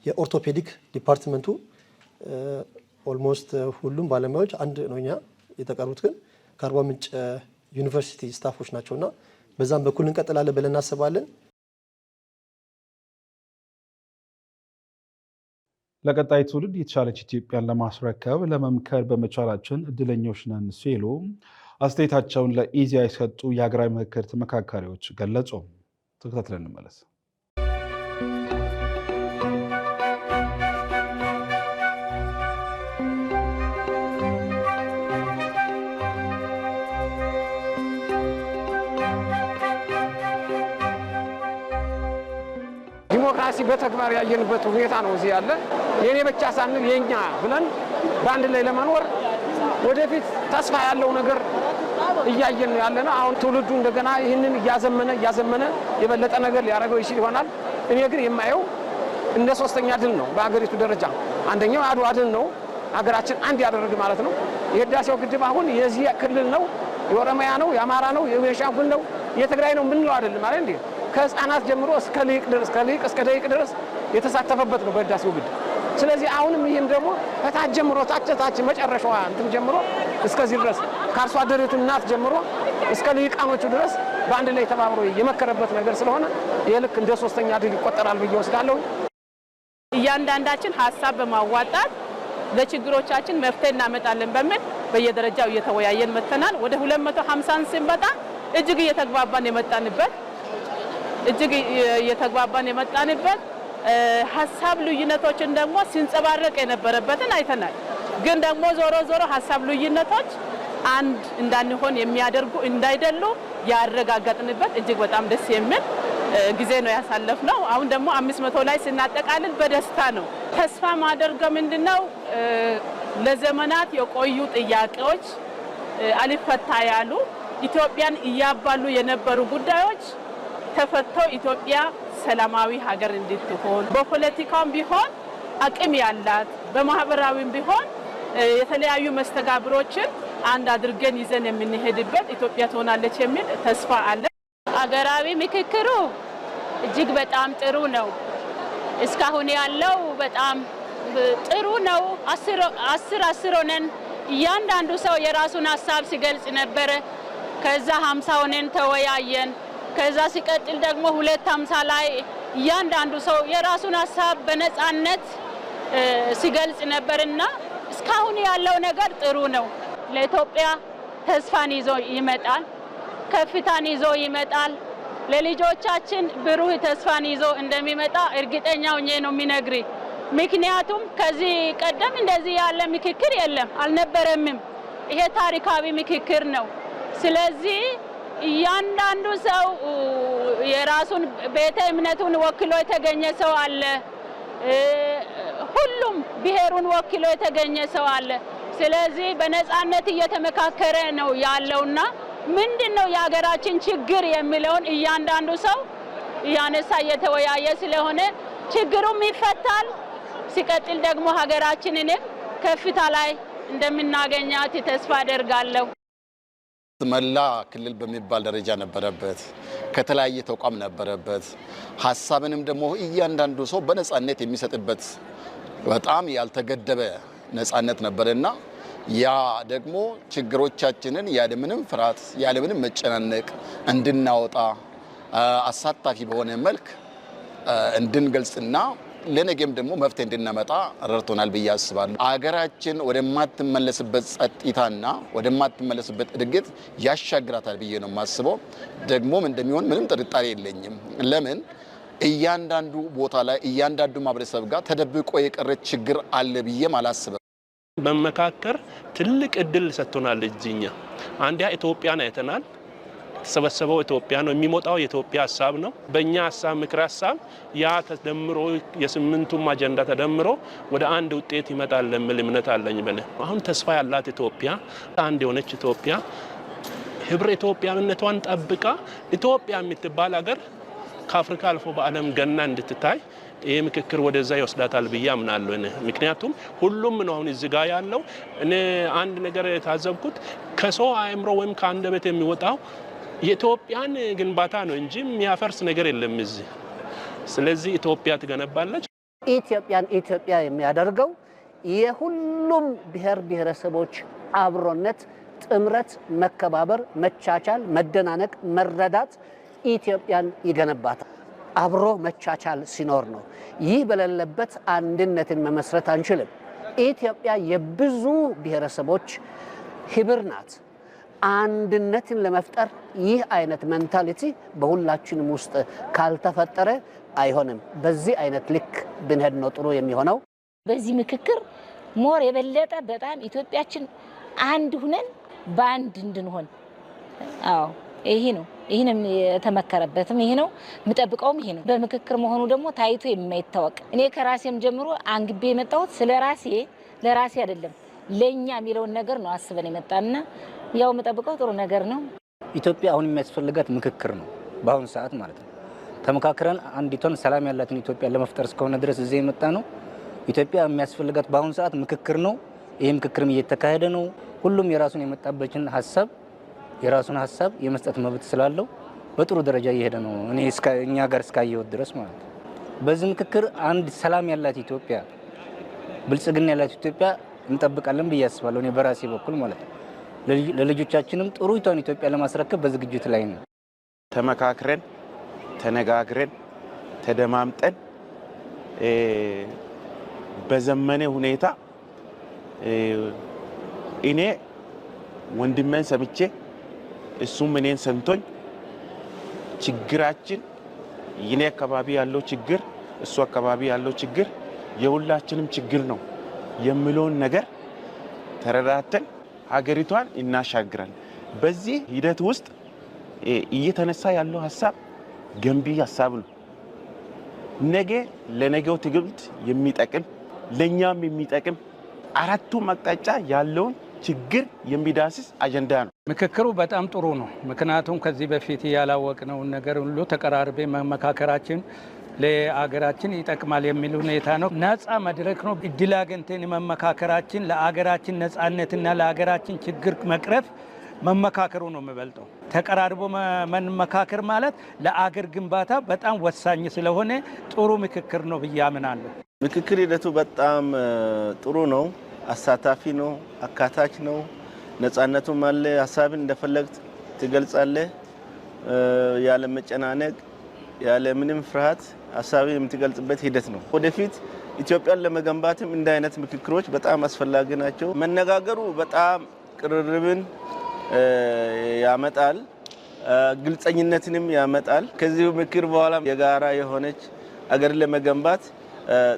የኦርቶፔዲክ ዲፓርትመንቱ ኦልሞስት ሁሉም ባለሙያዎች አንድ ነው እኛ የተቀሩት ግን ከአርባ ምንጭ ዩኒቨርሲቲ ስታፎች ናቸውና በዛም በኩል እንቀጥላለን ብለን እናስባለን። ለቀጣይ ትውልድ የተሻለች ኢትዮጵያን ለማስረከብ ለመምከር በመቻላችን እድለኞች ነን ሲሉ አስተያየታቸውን ለኢዜአ የሰጡ የሀገራዊ ምክክር ተመካካሪዎች ገለጹ። ተከታትለን እንመለስ። ዲሞክራሲ በተግባር ያየንበት ሁኔታ ነው እዚህ ያለ። የኔ ብቻ ሳንል የኛ ብለን በአንድ ላይ ለመኖር ወደፊት ተስፋ ያለው ነገር እያየን ያለና አሁን ትውልዱ እንደገና ይህንን እያዘመነ የበለጠ ነገር ሊያደርገው ይችል ይሆናል። እኔ ግን የማየው እንደ 3ኛ ድል ነው በአገሪቱ ደረጃ። አንደኛው አድዋ ድል ነው፣ ሀገራችን አንድ ያደረገ ማለት ነው። የህዳሴው ግድብ አሁን የዚህ ክልል ነው፣ የኦሮሚያ ነው፣ የአማራ ነው፣ የቤንሻንጉል ነው፣ የትግራይ ነው ምንለው አይደለም ማለት እንዴ። ከህፃናት ጀምሮ እስከ ሊቅ እስከ ደቂቅ ድረስ የተሳተፈበት ነው በህዳሴው ግድብ። ስለዚህ አሁንም ይህም ደግሞ ከታች ጀምሮ ታች መጨረሻዋ እንትን ጀምሮ እስከዚህ ድረስ ከአርሶ አደሪቱ እናት ጀምሮ እስከ ሊቃኖቹ ድረስ በአንድ ላይ ተባብሮ የመከረበት ነገር ስለሆነ የልክ እንደ 3ኛ ድል ይቆጠራል ብዬ ወስዳለሁ። እያንዳንዳችን ሀሳብ በማዋጣት ለችግሮቻችን መፍትሄ እናመጣለን በሚል በየደረጃው እየተወያየን መተናል። ወደ 250 ስንመጣ እጅግ እየተግባባን የመጣንበት ሀሳብ ልዩነቶችን ደግሞ ሲንጸባረቅ የነበረበትን አይተናል። ግን ደግሞ ዞሮ ሀሳብ ልዩነቶች አንድ እንዳንሆን የሚያደርጉ እንዳይደሉ ያረጋገጥንበት እጅግ በጣም ደስ የሚል ጊዜ ነው ያሳለፍነው። አሁን ደግሞ 500 ላይ ስናጠቃልል በደስታ ነው። ተስፋ ማደርገው ምንድነው ለዘመናት የቆዩ ጥያቄዎች አልፈታ ያሉ ኢትዮጵያን እያባሉ የነበሩ ጉዳዮች ተፈተው ኢትዮጵያ ሰላማዊ ሀገር እንድትሆን በፖለቲካውም ቢሆን አቅም ያላት በማህበራዊም ቢሆን የተለያዩ መስተጋብሮችን አንድ አድርገን ይዘን የምንሄድበት ኢትዮጵያ ትሆናለች የሚል ተስፋ አለ። አገራዊ ምክክሩ እጅግ በጣም ጥሩ ነው። እስካሁን ያለው በጣም ጥሩ ነው። 10 ሆነን እያንዳንዱ ሰው የራሱን ሀሳብ ሲገልጽ ነበር። ከዛ 50 ሆነን ተወያየን። ከዛ ሲቀጥል ደግሞ 250 ላይ እያንዳንዱ ሰው የራሱን ሀሳብ በነፃነት ሲገልጽ ነበርና እስካሁን ያለው ነገር ጥሩ ነው። ለኢትዮጵያ ተስፋን ይዞ ይመጣል፣ ከፍታን ይዞ ይመጣል። ለልጆቻችን ብሩህ ተስፋን ይዞ እንደሚመጣ እርግጠኛ ሆኜ ነው የሚነግሪ። ምክንያቱም ከዚህ ቀደም እንደዚህ ያለ ምክክር የለም አልነበረምም። ይሄ ታሪካዊ ምክክር ነው። ስለዚህ እያንዳንዱ ሰው የራሱን ቤተ እምነቱን ወክሎ የተገኘ ሰው አለ። ሁሉም ብሔሩን ወክሎ የተገኘ ሰው አለ። ስለዚህ በነፃነት እየተመካከረ ነው ያለውና ምንድነው የሀገራችን ችግር የሚለውን እያንዳንዱ ሰው ያነሳ እየተወያየ ስለሆነ ችግሩም ይፈታል። ሲቀጥል ደግሞ ሀገራችንንም ከፍታ ላይ እንደምናገኛት ተስፋ አደርጋለሁ። መላ ክልል በሚባል ደረጃ ነበረበት፣ ከተለያየ ተቋም ነበረበት። ሀሳብንም ደግሞ እያንዳንዱ ሰው በነፃነት የሚሰጥበት በጣም ያልተገደበ ነፃነት ነበርና ያ ደግሞ ችግሮቻችንን ያለምንም ፍርሃት ያለምንም መጨናነቅ እንድናወጣ አሳታፊ በሆነ መልክ እንድንገልጽና ለነገም ደግሞ መፍትሄ እንድናመጣ ረድቶናል ብዬ አስባለሁ። አገራችን ወደማትመለስበት ጸጥታና ወደማትመለስበት እድገት ያሻግራታል ብዬ ነው የማስበው። ደግሞም እንደሚሆን ምንም ጥርጣሬ የለኝም። ለምን እያንዳንዱ ቦታ ላይ እያንዳንዱ ማህበረሰብ ጋር ተደብቆ የቀረ ችግር አለ ብዬም አላስብም። በመካከር ትልቅ እድል ሰጥቶናል። እዚህኛ አንዲያ ኢትዮጵያን አይተናል። ተሰበሰበው ኢትዮጵያ ነው የሚሞጣው የኢትዮጵያ ሀሳብ ነው። በእኛ ሀሳብ ምክር ሀሳብ ያ ተደምሮ የስምንቱም አጀንዳ ተደምሮ ወደ አንድ ውጤት ይመጣል የሚል እምነት አለኝ። አሁን ተስፋ ያላት ኢትዮጵያ አንድ የሆነች ኢትዮጵያ ህብረ ኢትዮጵያዊነቷን ጠብቃ ኢትዮጵያ የምትባል ሀገር ከአፍሪካ አልፎ በዓለም ገና እንድትታይ ይሄ ምክክር ወደዛ ይወስዳታል ብዬ አምናለሁ። ምክንያቱም ሁሉም ነው አሁን እዚህ ጋር ያለው። እኔ አንድ ነገር የታዘብኩት ከሰው አእምሮ ወይም ከአንደበት የሚወጣው የኢትዮጵያን ግንባታ ነው እንጂ የሚያፈርስ ነገር የለም እዚህ። ስለዚህ ኢትዮጵያ ትገነባለች። ኢትዮጵያን ኢትዮጵያ የሚያደርገው የሁሉም ብሔር ብሔረሰቦች አብሮነት፣ ጥምረት፣ መከባበር፣ መቻቻል፣ መደናነቅ፣ መረዳት ኢትዮጵያን ይገነባታል። አብሮ መቻቻል ሲኖር ነው። ይህ በሌለበት አንድነትን መመስረት አንችልም። ኢትዮጵያ የብዙ ብሔረሰቦች ህብር ናት። አንድነትን ለመፍጠር ይህ አይነት ሜንታሊቲ በሁላችንም ውስጥ ካልተፈጠረ አይሆንም። በዚህ አይነት ልክ ብንሄድ ነው ጥሩ የሚሆነው። በዚህ ምክክር ሞር የበለጠ በጣም ኢትዮጵያችን አንድ ሁነን በአንድ እንድንሆን ይሄ ነው የተመከረበትም ይሄ ነው የምጠብቀውም ይሄ ነው። በምክክር መሆኑ ደግሞ ታይቶ የማይታወቅ እኔ ከራሴም ጀምሮ አንግቤ የመጣሁት ለራሴ አይደለም ለኛ የሚለውን ነገር ነው አስበን የመጣና ያው የምጠብቀው ጥሩ ነገር ነው። ኢትዮጵያ አሁን የሚያስፈልጋት ምክክር ነው በአሁኑ ሰዓት ማለት ነው። ተመካክረን አንዲቷን ሰላም ያላትን ኢትዮጵያ ለመፍጠር እስከሆነ ድረስ እዚህ የመጣ ነው። ኢትዮጵያ የሚያስፈልጋት በአሁኑ ሰዓት ምክክር ነው። ይሄ ምክክርም እየተካሄደ ነው። ሁሉም የራሱን የመጣበትን የራሱን ሀሳብ የመስጠት መብት ስላለው በጥሩ ደረጃ እየሄደ ነው። እኛ ጋር እስካየሁት ድረስ ማለት ነው። በዚህ ምክክር አንድ ሰላም ያላት ኢትዮጵያ፣ ብልጽግና ያላት ኢትዮጵያ እንጠብቃለን ብዬ አስባለሁ። እኔ በራሴ በኩል ማለት ነው። ለልጆቻችንም ጥሩ ኢትዮጵያ ለማስረከብ በዝግጅት ላይ ነው። ተመካክረን ተነጋግረን ተደማምጠን በዘመነ ሁኔታ እኔ ወንድሜን ሰምቼ እሱም እኔን ሰምቶኝ ችግራችን የኔ አካባቢ ያለው ችግር እሱ አካባቢ ያለው ችግር የሁላችንም ችግር ነው የሚለውን ነገር ተረዳተን ሀገሪቷን እናሻግራለን። በዚህ ሂደት ውስጥ እየተነሳ ያለው ሐሳብ ገንቢ ሐሳብ ነው። ነገ ለነገው ትግልት የሚጠቅም ለኛም የሚጠቅም አራቱም አቅጣጫ ያለውን ችግር የሚዳስስ አጀንዳ ነው። ምክክሩ በጣም ጥሩ ነው። ምክንያቱም ከዚህ በፊት ያላወቅነውን ነገር ሁሉ ተቀራርቤ መመካከራችን ለአገራችን ይጠቅማል የሚል ሁኔታ ነው። ነፃ መድረክ ነው። እድል አግኝተን መመካከራችን ለአገራችን ነፃነትና ለአገራችን ችግር መቅረፍ መመካከሩ ነው የሚበልጠው። ተቀራርቦ መመካከር ማለት ለአገር ግንባታ በጣም ወሳኝ ስለሆነ ጥሩ ምክክር ነው ብዬ አምናለሁ። ምክክር ሂደቱ በጣም ጥሩ ነው። አሳታፊ ነው፣ አካታች ነው። ነፃነቱም አለ። ሀሳብን እንደፈለግ ትገልጻለህ ያለ መጨናነቅ ያለ ምንም ፍርሃት ሀሳብን የምትገልጽበት ሂደት ነው። ወደፊት ኢትዮጵያን ለመገንባትም እንደ አይነት ምክክሮች በጣም አስፈላጊ ናቸው። መነጋገሩ በጣም ቅርርብን ያመጣል፣ ግልጸኝነትንም ያመጣል። ከዚህ ምክክር በኋላ የጋራ የሆነች አገር ለመገንባት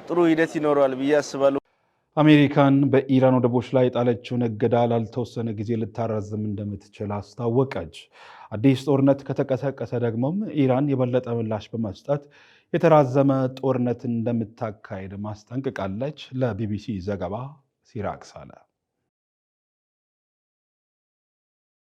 ጥሩ ሂደት ይኖረዋል ብዬ አስባለሁ። አሜሪካን በኢራን ወደቦች ላይ የጣለችውን እገዳ ላልተወሰነ ጊዜ ልታራዝም እንደምትችል አስታወቀች። አዲስ ጦርነት ከተቀሰቀሰ ደግሞም ኢራን የበለጠ ምላሽ በመስጠት የተራዘመ ጦርነት እንደምታካሄድ ማስጠንቅቃለች። ለቢቢሲ ዘገባ ሲራክ ሳለ።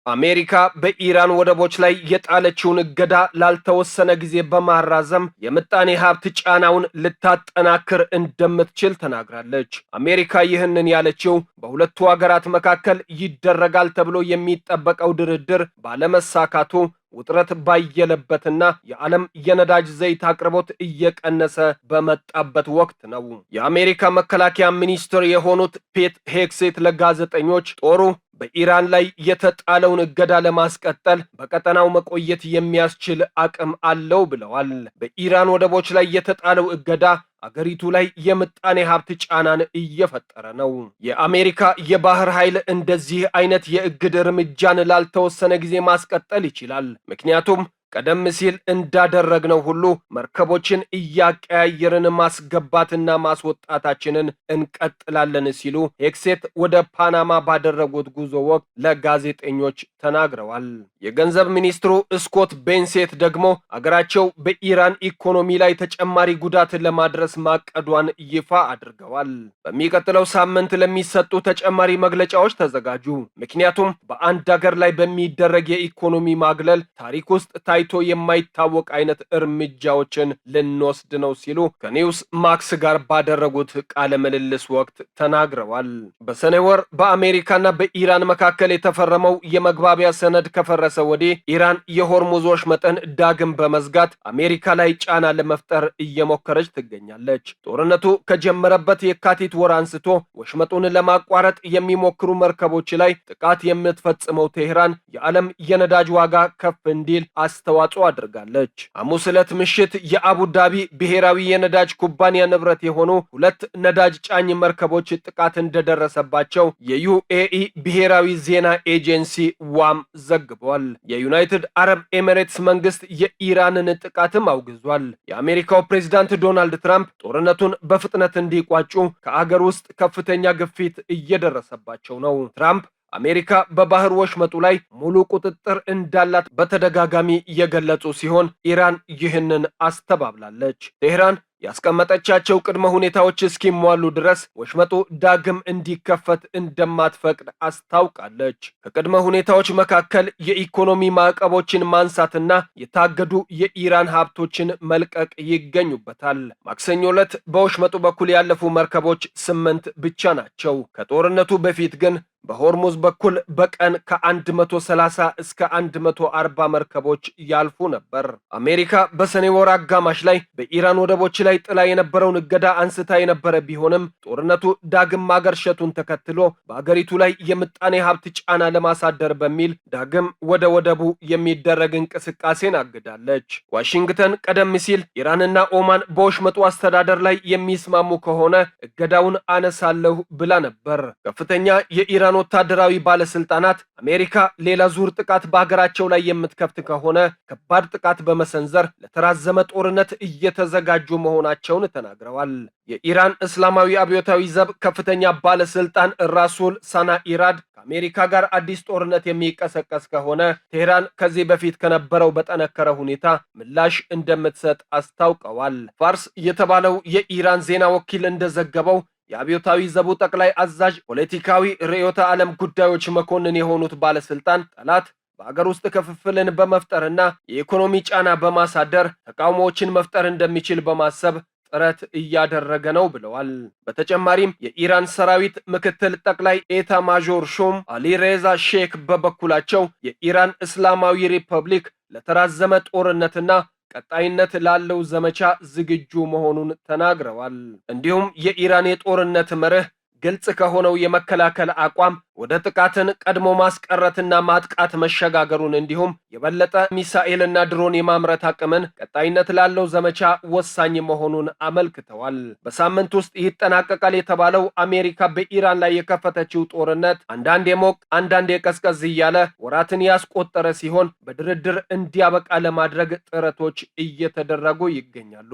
አሜሪካ በኢራን ወደቦች ላይ የጣለችውን እገዳ ላልተወሰነ ጊዜ በማራዘም የምጣኔ ሀብት ጫናውን ልታጠናክር እንደምትችል ተናግራለች። አሜሪካ ይህንን ያለችው በሁለቱ ሀገራት መካከል ይደረጋል ተብሎ የሚጠበቀው ድርድር ባለመሳካቱ ውጥረት ባየለበትና የዓለም የነዳጅ ዘይት አቅርቦት እየቀነሰ በመጣበት ወቅት ነው። የአሜሪካ መከላከያ ሚኒስትር የሆኑት ፔት ሄግሴት ለጋዜጠኞች ጦሩ በኢራን ላይ የተጣለውን እገዳ ለማስቀጠል በቀጠናው መቆየት የሚያስችል አቅም አለው ብለዋል። በኢራን ወደቦች ላይ የተጣለው እገዳ አገሪቱ ላይ የምጣኔ ሀብት ጫናን እየፈጠረ ነው። የአሜሪካ የባህር ኃይል እንደዚህ አይነት የእግድ እርምጃን ላልተወሰነ ጊዜ ማስቀጠል ይችላል። ምክንያቱም ቀደም ሲል እንዳደረግነው ሁሉ መርከቦችን እያቀያየርን ማስገባትና ማስወጣታችንን እንቀጥላለን ሲሉ ሄግሴት ወደ ፓናማ ባደረጉት ጉዞ ወቅት ለጋዜጠኞች ተናግረዋል። የገንዘብ ሚኒስትሩ ስኮት ቤንሴት ደግሞ አገራቸው በኢራን ኢኮኖሚ ላይ ተጨማሪ ጉዳት ለማድረስ ማቀዷን ይፋ አድርገዋል። በሚቀጥለው ሳምንት ለሚሰጡ ተጨማሪ መግለጫዎች ተዘጋጁ። ምክንያቱም በአንድ ሀገር ላይ በሚደረግ የኢኮኖሚ ማግለል ታሪክ ውስጥ ታይቶ የማይታወቅ አይነት እርምጃዎችን ልንወስድ ነው ሲሉ ከኒውስ ማክስ ጋር ባደረጉት ቃለ ምልልስ ወቅት ተናግረዋል። በሰኔ ወር በአሜሪካና በኢራን መካከል የተፈረመው የመግባቢያ ሰነድ ከፈረሰ ወዲህ ኢራን የሆርሙዝ ወሽመጥን ዳግም በመዝጋት አሜሪካ ላይ ጫና ለመፍጠር እየሞከረች ትገኛለች። ጦርነቱ ከጀመረበት የካቲት ወር አንስቶ ወሽመጡን ለማቋረጥ የሚሞክሩ መርከቦች ላይ ጥቃት የምትፈጽመው ቴህራን የዓለም የነዳጅ ዋጋ ከፍ እንዲል አስተዋጽኦ አድርጋለች። ሐሙስ ዕለት ምሽት የአቡዳቢ ብሔራዊ የነዳጅ ኩባንያ ንብረት የሆኑ ሁለት ነዳጅ ጫኝ መርከቦች ጥቃት እንደደረሰባቸው የዩኤኢ ብሔራዊ ዜና ኤጀንሲ ዋም ዘግቧል። የዩናይትድ አረብ ኤሚሬትስ መንግስት የኢራንን ጥቃትም አውግዟል። የአሜሪካው ፕሬዝዳንት ዶናልድ ትራምፕ ጦርነቱን በፍጥነት እንዲቋጩ ከአገር ውስጥ ከፍተኛ ግፊት እየደረሰባቸው ነው። ትራምፕ አሜሪካ በባህር ወሽመጡ ላይ ሙሉ ቁጥጥር እንዳላት በተደጋጋሚ የገለጹ ሲሆን ኢራን ይህንን አስተባብላለች። ቴህራን ያስቀመጠቻቸው ቅድመ ሁኔታዎች እስኪሟሉ ድረስ ወሽመጡ ዳግም እንዲከፈት እንደማትፈቅድ አስታውቃለች። ከቅድመ ሁኔታዎች መካከል የኢኮኖሚ ማዕቀቦችን ማንሳትና የታገዱ የኢራን ሀብቶችን መልቀቅ ይገኙበታል። ማክሰኞ ዕለት በወሽመጡ በኩል ያለፉ መርከቦች 8 ብቻ ናቸው። ከጦርነቱ በፊት ግን በሆርሙዝ በኩል በቀን ከ130 እስከ 140 መርከቦች ያልፉ ነበር። አሜሪካ በሰኔ ወር አጋማሽ ላይ በኢራን ወደቦች ላይ ጥላ የነበረውን እገዳ አንስታ የነበረ ቢሆንም ጦርነቱ ዳግም ማገርሸቱን ተከትሎ በአገሪቱ ላይ የምጣኔ ሀብት ጫና ለማሳደር በሚል ዳግም ወደ ወደቡ የሚደረግ እንቅስቃሴን አግዳለች። ዋሽንግተን ቀደም ሲል ኢራንና ኦማን በወሽመጡ አስተዳደር ላይ የሚስማሙ ከሆነ እገዳውን አነሳለሁ ብላ ነበር። ከፍተኛ የኢራን የኢራን ወታደራዊ ባለስልጣናት አሜሪካ ሌላ ዙር ጥቃት በሀገራቸው ላይ የምትከፍት ከሆነ ከባድ ጥቃት በመሰንዘር ለተራዘመ ጦርነት እየተዘጋጁ መሆናቸውን ተናግረዋል። የኢራን እስላማዊ አብዮታዊ ዘብ ከፍተኛ ባለስልጣን ራሱል ሳናኢራድ ከአሜሪካ ጋር አዲስ ጦርነት የሚቀሰቀስ ከሆነ ቴህራን ከዚህ በፊት ከነበረው በጠነከረ ሁኔታ ምላሽ እንደምትሰጥ አስታውቀዋል። ፋርስ የተባለው የኢራን ዜና ወኪል እንደዘገበው የአብዮታዊ ዘቡ ጠቅላይ አዛዥ ፖለቲካዊ ርዕዮተ ዓለም ጉዳዮች መኮንን የሆኑት ባለስልጣን ጠላት በአገር ውስጥ ክፍፍልን በመፍጠርና የኢኮኖሚ ጫና በማሳደር ተቃውሞዎችን መፍጠር እንደሚችል በማሰብ ጥረት እያደረገ ነው ብለዋል። በተጨማሪም የኢራን ሰራዊት ምክትል ጠቅላይ ኤታ ማዦር ሹም አሊ ሬዛ ሼክ በበኩላቸው የኢራን እስላማዊ ሪፐብሊክ ለተራዘመ ጦርነትና ቀጣይነት ላለው ዘመቻ ዝግጁ መሆኑን ተናግረዋል። እንዲሁም የኢራን የጦርነት መርህ ግልጽ ከሆነው የመከላከል አቋም ወደ ጥቃትን ቀድሞ ማስቀረትና ማጥቃት መሸጋገሩን እንዲሁም የበለጠ ሚሳኤልና ድሮን የማምረት አቅምን ቀጣይነት ላለው ዘመቻ ወሳኝ መሆኑን አመልክተዋል። በሳምንት ውስጥ ይጠናቀቃል የተባለው አሜሪካ በኢራን ላይ የከፈተችው ጦርነት አንዳንድ የሞቅ አንዳንድ የቀዝቀዝ እያለ ወራትን ያስቆጠረ ሲሆን በድርድር እንዲያበቃ ለማድረግ ጥረቶች እየተደረጉ ይገኛሉ።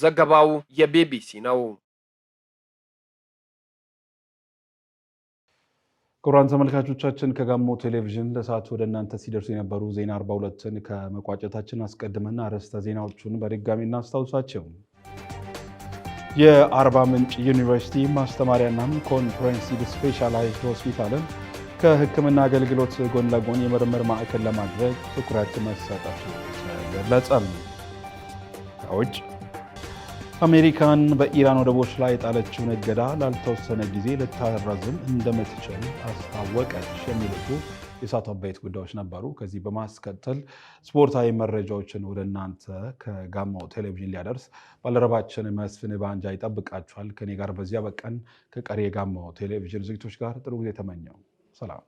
ዘገባው የቢቢሲ ነው። ክቡራን ተመልካቾቻችን ከጋሞ ቴሌቪዥን ለሰዓቱ ወደ እናንተ ሲደርሱ የነበሩ ዜና 42ን ከመቋጨታችን አስቀድመና አርዕስተ ዜናዎቹን በድጋሚ እናስታውሳቸው። የአርባ ምንጭ ዩኒቨርሲቲ ማስተማሪያና ኮምፕሬሄንሲቭ ስፔሻላይዝድ ሆስፒታልን ከሕክምና አገልግሎት ጎን ለጎን የምርምር ማዕከል ለማድረግ ትኩረት መሰጠቱ ተገለጸ። ከውጭ አሜሪካን በኢራን ወደቦች ላይ የጣለችውን እገዳ ላልተወሰነ ጊዜ ልታራዝም እንደምትችል አስታወቀች። የሚሉት የሰዓቱ አበይት ጉዳዮች ነበሩ። ከዚህ በማስከተል ስፖርታዊ መረጃዎችን ወደ እናንተ ከጋሞ ቴሌቪዥን ሊያደርስ ባልደረባችን መስፍን ባንጃ ይጠብቃችኋል። ከኔ ጋር በዚያ በቀን ከቀሪ የጋሞ ቴሌቪዥን ዝግጅቶች ጋር ጥሩ ጊዜ ተመኘው። ሰላም።